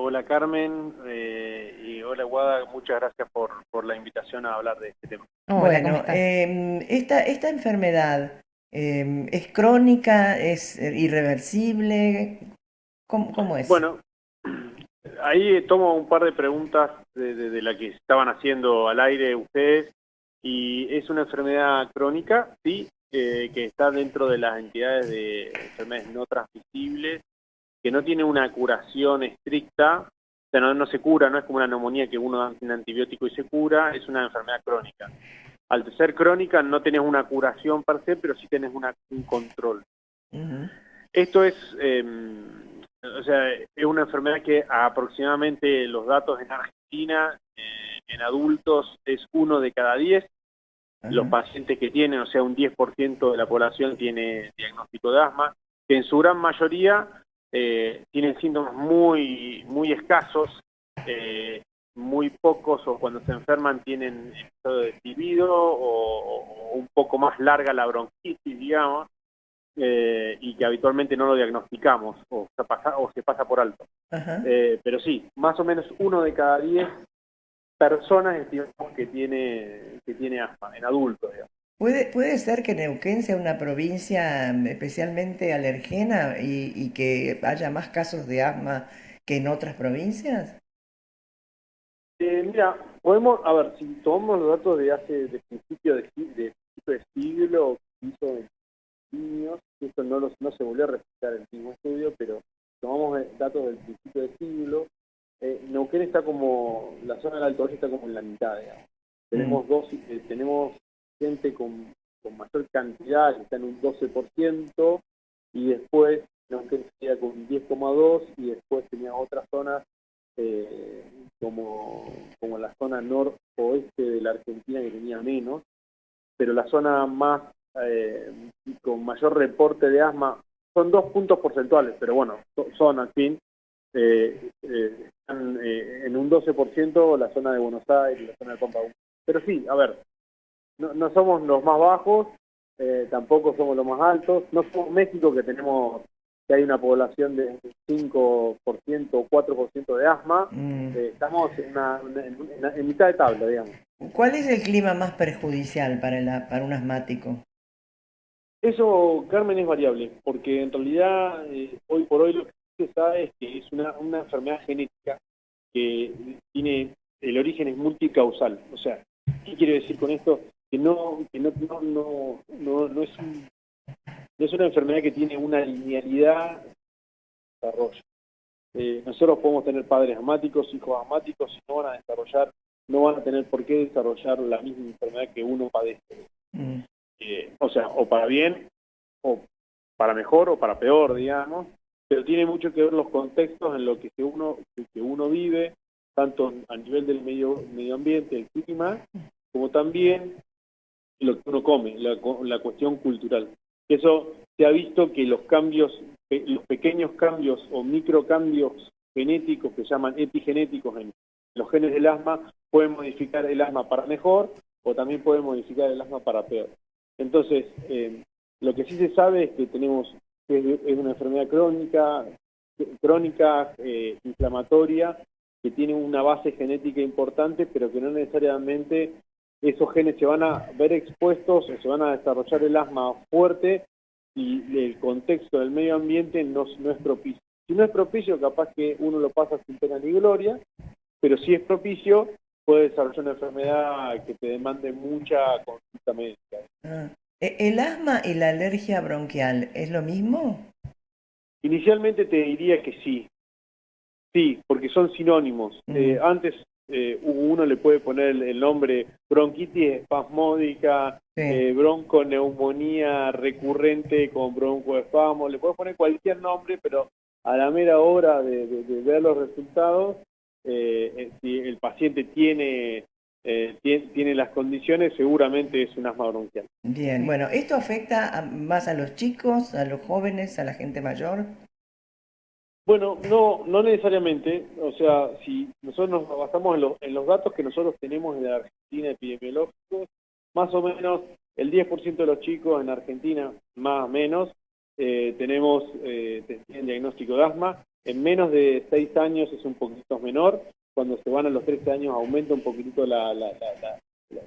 Hola Carmen, y hola Guada, muchas gracias por la invitación a hablar de este tema. Hola, ¿cómo Bueno, estás? esta enfermedad es crónica, es irreversible, ¿cómo es? Bueno, ahí tomo un par de preguntas de la que estaban haciendo al aire ustedes, y es una enfermedad crónica, sí, que está dentro de las entidades de enfermedades no transmisibles, que no tiene una curación estricta, o sea, no se cura, no es como una neumonía que uno da un antibiótico y se cura, es una enfermedad crónica. Al ser crónica no tenés una curación per se, pero sí tenés un control. Ujú. Esto es, o sea, es una enfermedad que aproximadamente los datos en Argentina, en adultos, es 1 de cada 10. Los Ajá. pacientes que tienen, o sea, un 10% de la población tiene diagnóstico de asma, que en su gran mayoría tienen síntomas muy escasos, muy pocos, o cuando se enferman tienen episodio de silbido o un poco más larga la bronquitis, digamos, y que habitualmente no lo diagnosticamos o se pasa por alto. Ajá. Pero sí, más o menos 1 de cada 10 personas estimamos que tiene asma, en adultos, digamos. ¿Puede ser que Neuquén sea una provincia especialmente alergena y que haya más casos de asma que en otras provincias? Mira, podemos, a ver, si tomamos los datos de principio de siglo, que hizo en niños, esto no se volvió a replicar en ningún estudio, pero tomamos datos del principio de siglo. Neuquén está como, la zona del Alto Valle está como en la mitad, digamos. Mm. Tenemos gente con mayor cantidad, que está en un 12%, y después Neuquén queda con un 10,2%, y después tenía otras zonas, eh, como la zona noroeste de la Argentina, que tenía menos, pero la zona más eh, con mayor reporte de asma son 2 puntos porcentuales, pero bueno, son al fin, están en un 12% la zona de Buenos Aires y la zona de Pampa. Pero sí, a ver, no somos los más bajos, tampoco somos los más altos, no somos México, que hay una población de 5% o 4% de asma. Mm. Estamos en mitad de tabla, digamos. ¿Cuál es el clima más perjudicial para para un asmático? Eso, Carmen, es variable, porque en realidad hoy por hoy lo que se sabe es que es una enfermedad genética que tiene, el origen es multicausal. O sea, ¿qué quiere decir con esto? Que no es una enfermedad que tiene una linealidad de desarrollo. Nosotros podemos tener padres asmáticos, hijos asmáticos, y no van a tener por qué desarrollar la misma enfermedad que uno padece. Mm. O sea, o para bien, o para mejor o para peor, digamos, pero tiene mucho que ver los contextos en los que uno vive, tanto a nivel del medio ambiente, el clima, como también lo que uno come, la cuestión cultural. Eso se ha visto que los pequeños cambios o microcambios genéticos, que se llaman epigenéticos en los genes del asma, pueden modificar el asma para mejor o también pueden modificar el asma para peor. Entonces, lo que sí se sabe es que es una enfermedad crónica, inflamatoria, que tiene una base genética importante, pero que no necesariamente esos genes se van a ver expuestos o se van a desarrollar el asma fuerte, y el contexto del medio ambiente no es propicio. Si no es propicio, capaz que uno lo pasa sin pena ni gloria, pero si es propicio, puede desarrollar una enfermedad que te demande mucha consulta médica. Ah. ¿El asma y la alergia bronquial es lo mismo? Inicialmente te diría que sí, sí, porque son sinónimos. Mm. Antes uno le puede poner el nombre bronquitis espasmódica, Sí. bronconeumonía recurrente con broncoespasmo, le puedes poner cualquier nombre, pero a la mera hora de ver los resultados, si el paciente tiene las condiciones, seguramente es un asma bronquial. Bien, bueno, ¿esto afecta más a los chicos, a los jóvenes, a la gente mayor? Bueno, no necesariamente. O sea, si nosotros nos basamos en los datos que nosotros tenemos en la Argentina epidemiológicos, más o menos el 10% de los chicos en Argentina, más o menos, tienen diagnóstico de asma. En menos de 6 años es un poquito menor, cuando se van a los 13 años aumenta un poquitito la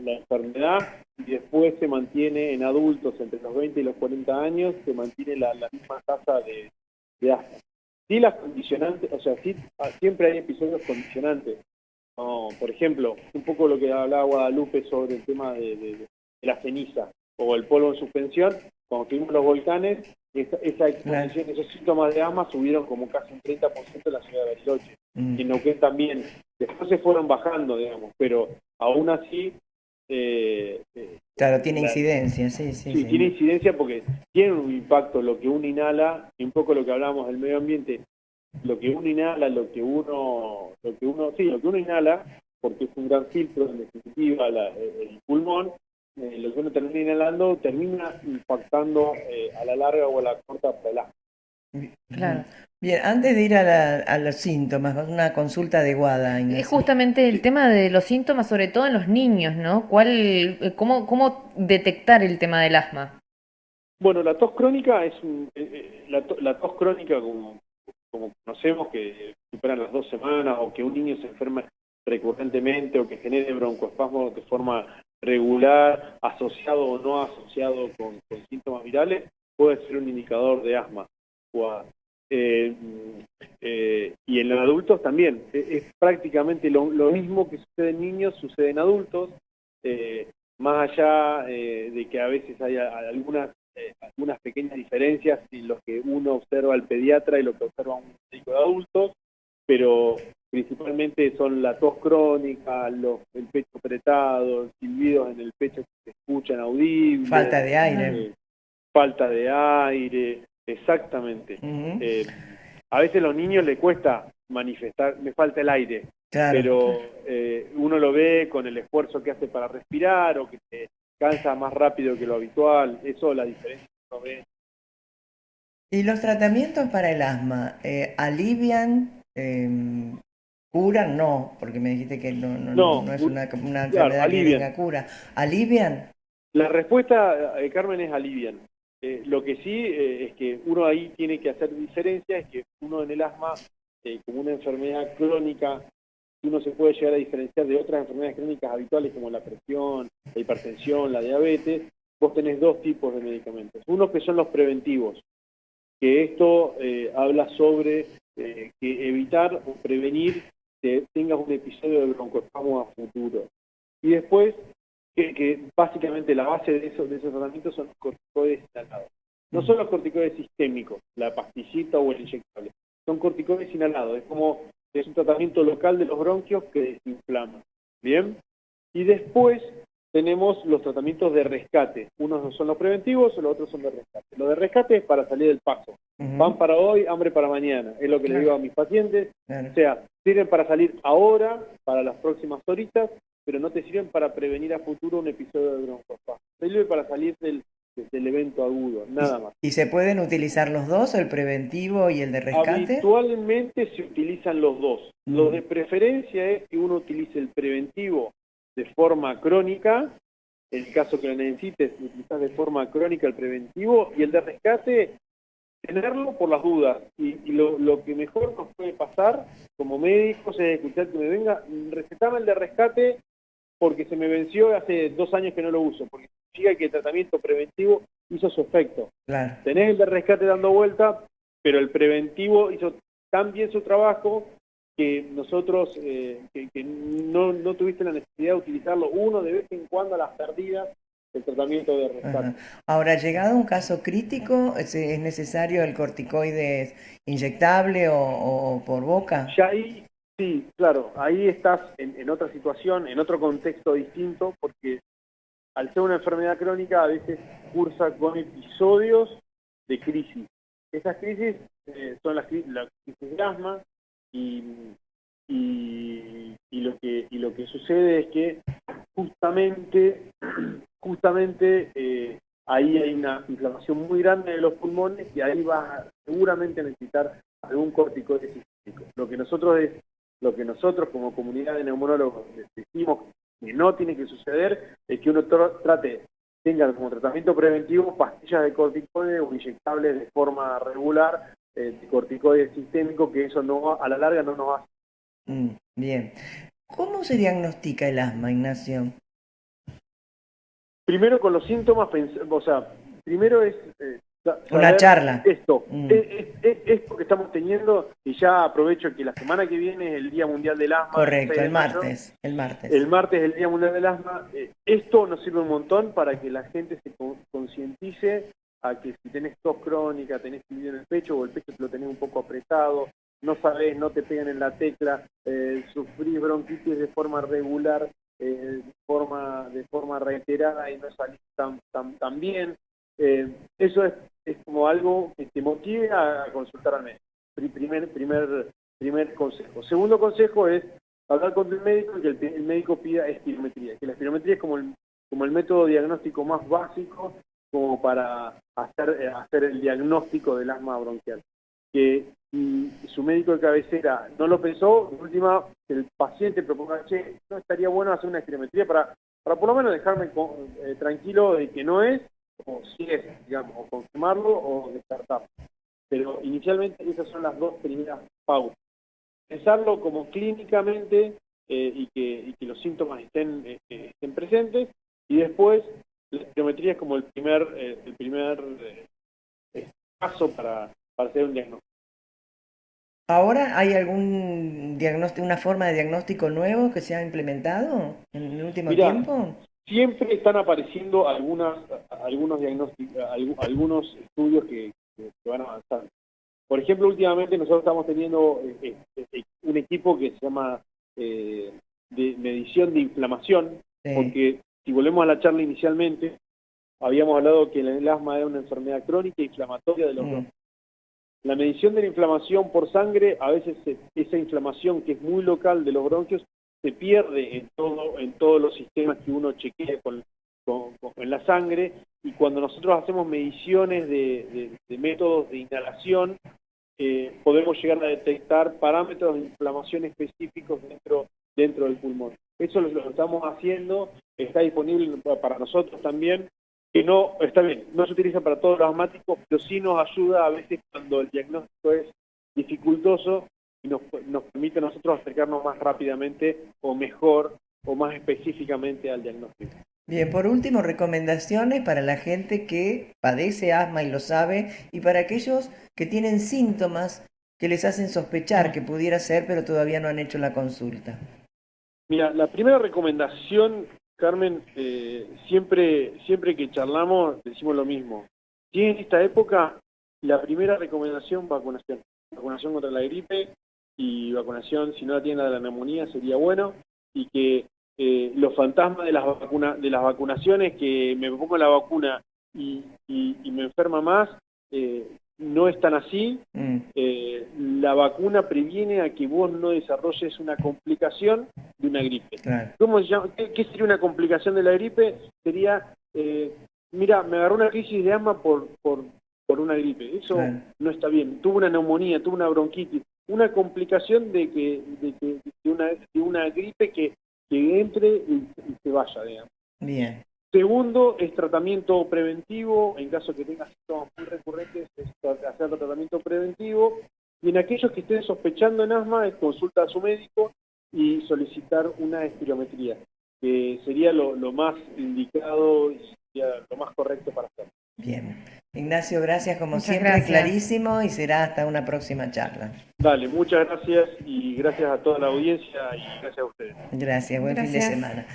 enfermedad y después se mantiene en adultos entre los 20 y los 40 años, se mantiene la misma tasa de asma. Sí, las condicionantes, o sea, sí, siempre hay episodios condicionantes. No, por ejemplo, un poco lo que hablaba Guadalupe sobre el tema de la ceniza o el polvo en suspensión, cuando tuvimos los volcanes, esa exposición, esos síntomas de asma subieron como casi un 30% en la ciudad de Bariloche. Y en Neuquén también. Después se fueron bajando, digamos, pero aún así... Claro, tiene incidencia, sí, sí, sí, sí. tiene incidencia porque tiene un impacto lo que uno inhala, y un poco lo que hablábamos del medio ambiente, lo que uno inhala, lo que uno inhala, porque es un gran filtro, en definitiva, el pulmón, lo que uno termina inhalando termina impactando a la larga o a la corta para el asma. Claro. Bien, antes de ir a los síntomas, una consulta de Guada, Es Ignacio. justamente el tema de los síntomas, sobre todo en los niños, ¿no? ¿Cómo detectar el tema del asma? Bueno, la tos crónica es la tos crónica como conocemos, que superan las 2 semanas, o que un niño se enferma recurrentemente, o que genere broncoespasmos de forma regular, asociado o no asociado con síntomas virales, puede ser un indicador de asma. Y en los adultos también. Es prácticamente lo mismo que sucede en niños, sucede en adultos, más allá de que a veces hay algunas pequeñas diferencias en lo que uno observa al pediatra y lo que observa un médico de adultos, pero principalmente son la tos crónica, el pecho apretado, silbidos en el pecho que se escuchan audibles, Falta de aire. falta de aire, exactamente. A veces a los niños les cuesta manifestar, me falta el aire, Claro. pero uno lo ve con el esfuerzo que hace para respirar, o que se cansa más rápido que lo habitual. Eso es la diferencia que uno ve. ¿Y los tratamientos para el asma alivian, curan? No, porque me dijiste que no es una Claro, enfermedad que alivian. tenga cura. ¿Alivian? La respuesta, Carmen, es alivian. Lo que sí es que uno ahí tiene que hacer diferencia, es que uno en el asma, como una enfermedad crónica, uno se puede llegar a diferenciar de otras enfermedades crónicas habituales como la presión, la hipertensión, la diabetes. Vos tenés 2 tipos de medicamentos. Uno que son los preventivos, que esto habla sobre que evitar o prevenir que tengas un episodio de broncoespasmo a futuro. Y después, que básicamente la base de esos tratamientos son los corticoides inhalados. No son los corticoides sistémicos, la pastillita o el inyectable, son corticoides inhalados. Es un tratamiento local de los bronquios que desinflama. ¿Bien? Y después tenemos los tratamientos de rescate. Unos son los preventivos, los otros son de rescate. Los de rescate es para salir del paso. Pan para hoy, hambre para mañana. Es lo que le digo a mis pacientes. O sea, sirven para salir ahora, para las próximas horitas, pero no te sirven para prevenir a futuro un episodio de broncoespasmo. Sirve para salir del evento agudo, nada más. ¿Y se pueden utilizar los dos, el preventivo y el de rescate? Habitualmente se utilizan los dos. Lo de preferencia es que uno utilice el preventivo de forma crónica, en el caso que lo necesites, utilizar de forma crónica el preventivo, y el de rescate, tenerlo por las dudas. Y lo que mejor nos puede pasar como médicos es escuchar que me venga, recetame el de rescate porque se me venció hace 2 años que no lo uso, porque significa que el tratamiento preventivo hizo su efecto. Claro. Tenés el de rescate dando vuelta, pero el preventivo hizo tan bien su trabajo que nosotros, que no tuviste la necesidad de utilizarlo uno de vez en cuando a las perdidas, el tratamiento de rescate. Ajá. Ahora, llegado a un caso crítico, ¿es necesario el corticoide inyectable o por boca? Ya ahí, sí, claro, ahí estás en otra situación, en otro contexto distinto, porque al ser una enfermedad crónica a veces cursa con episodios de crisis. Esas crisis son la crisis de asma, y lo que sucede es que justamente ahí hay una inflamación muy grande de los pulmones, y ahí vas a seguramente necesitar algún corticoide sistémico. Lo que nosotros como comunidad de neumonólogos decimos que no tiene que suceder es que uno tenga como tratamiento preventivo pastillas de corticoides o inyectables de forma regular, de corticoides sistémicos, que eso no a la larga no nos hace. Bien. ¿Cómo se diagnostica el asma, Ignacio? Primero con los síntomas, o sea, primero es Una saber charla. esto, esto que estamos teniendo, y ya aprovecho que la semana que viene es el Día Mundial del Asma, Correcto, 6 de el mayo. martes, el martes. El martes es el Día Mundial del Asma. Esto nos sirve un montón para que la gente se concientice a que si tenés tos crónica, tenés fluido en el pecho o el pecho te lo tenés un poco apretado, no sabés, no te pegan en la tecla, sufrís bronquitis de forma regular, de forma reiterada y no salís tan bien. Eso es como algo que te motive a consultar al médico. Primer consejo. Segundo consejo es hablar con el médico y que el médico pida espirometría, que la espirometría es como el método diagnóstico más básico como para hacer el diagnóstico del asma bronquial. Que si su médico de cabecera no lo pensó, en última, que el paciente proponga, che, no estaría bueno hacer una espirometría para por lo menos dejarme tranquilo de que no es, o si es, digamos, o confirmarlo o descartarlo. Pero inicialmente esas son las dos primeras pautas. Pensarlo como clínicamente y que los síntomas estén presentes, y después la espirometría es como el primer paso para hacer un diagnóstico. ¿Ahora hay algún diagnóstico, una forma de diagnóstico nuevo que se ha implementado en el último tiempo? Siempre están apareciendo algunos diagnósticos, algunos estudios que van avanzando. Por ejemplo, últimamente nosotros estamos teniendo un equipo que se llama de medición de inflamación, porque si volvemos a la charla inicialmente, habíamos hablado que el asma era una enfermedad crónica e inflamatoria de los bronquios. La medición de la inflamación por sangre, a veces esa inflamación que es muy local de los bronquios se pierde en todos los sistemas que uno chequea en la sangre, y cuando nosotros hacemos mediciones de métodos de inhalación, podemos llegar a detectar parámetros de inflamación específicos dentro del pulmón. Eso lo estamos haciendo, está disponible para nosotros también, que no, está bien, no se utiliza para todos los asmáticos, pero sí nos ayuda a veces cuando el diagnóstico es dificultoso y nos permite a nosotros acercarnos más rápidamente o mejor o más específicamente al diagnóstico. Bien, por último, recomendaciones para la gente que padece asma y lo sabe, y para aquellos que tienen síntomas que les hacen sospechar que pudiera ser, pero todavía no han hecho la consulta. Mira, la primera recomendación, Carmen, siempre que charlamos decimos lo mismo. Si en esta época, la primera recomendación, vacunación. Vacunación contra la gripe y vacunación, si no la tiene, la de la neumonía, sería bueno. Y que los fantasmas de las vacunaciones, que me pongo la vacuna y me enferma más, no es tan así. La vacuna previene a que vos no desarrolles una complicación de una gripe. Claro. ¿Cómo se llama? ¿Qué sería una complicación de la gripe? Sería, mira, me agarró una crisis de asma por una gripe. Eso no está bien. Tuve una neumonía, tuve una bronquitis. Una complicación de una gripe que entre y se vaya, digamos. Bien. Segundo, es tratamiento preventivo. En caso que tengas síntomas muy recurrentes, es hacer tratamiento preventivo. Y en aquellos que estén sospechando en asma, es consulta a su médico y solicitar una espirometría, que sería lo más indicado y sería lo más correcto para hacer. Bien. Ignacio, gracias como Muchas siempre, gracias. clarísimo, y será hasta una próxima charla. Dale, muchas gracias y gracias a toda la audiencia y gracias a ustedes. Gracias, buen fin de Gracias. semana.